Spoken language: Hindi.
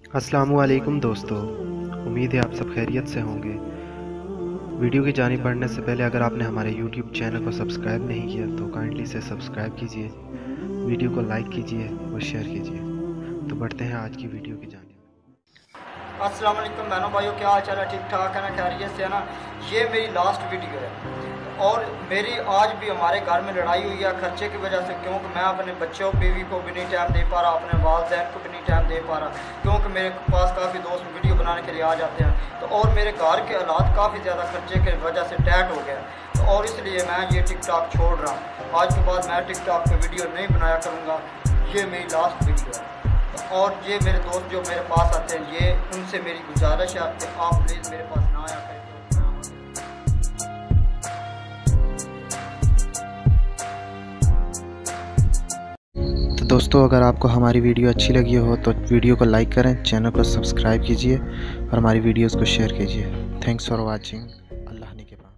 अस्सलामुअलैकुम दोस्तों, उम्मीद है आप सब खैरियत से होंगे। वीडियो की जानिब बढ़ने से पहले अगर आपने हमारे यूट्यूब चैनल को सब्सक्राइब नहीं किया तो काइंडली से सब्सक्राइब कीजिए, वीडियो को लाइक कीजिए और शेयर कीजिए। तो बढ़ते हैं आज की वीडियो की जानिब। अस्सलाम वालेकुम बहनों भाइयों, क्या हाल चाल है? ठीक ठाक है ना? खैरियत से है ना? ये मेरी लास्ट वीडियो है और मेरी आज भी हमारे घर में लड़ाई हुई है खर्चे की वजह से, क्योंकि मैं अपने बच्चों बीवी को भी नहीं टाइम दे पा रहा, अपने वालदैन को भी नहीं टाइम दे पा रहा, क्योंकि मेरे पास काफ़ी दोस्त वीडियो बनाने के लिए आ जाते हैं। तो और मेरे घर के हालात काफ़ी ज़्यादा खर्चे की वजह से टाइट हो गया, तो और इसलिए मैं ये टिकटॉक छोड़ रहा हूँ। आज के बाद मैं टिकटॉक पर वीडियो नहीं बनाया करूँगा। ये मेरी लास्ट वीडियो है। और ये मेरे दोस्त जो मेरे पास आते हैं, ये उनसे मेरी गुजारिश है कि आप प्लीज़ मेरे पास ना आया करें। तो दोस्तों, अगर आपको हमारी वीडियो अच्छी लगी हो तो वीडियो को लाइक करें, चैनल को सब्सक्राइब कीजिए और हमारी वीडियोज़ को शेयर कीजिए। Thanks for watching. अल्लाह ने के बाद।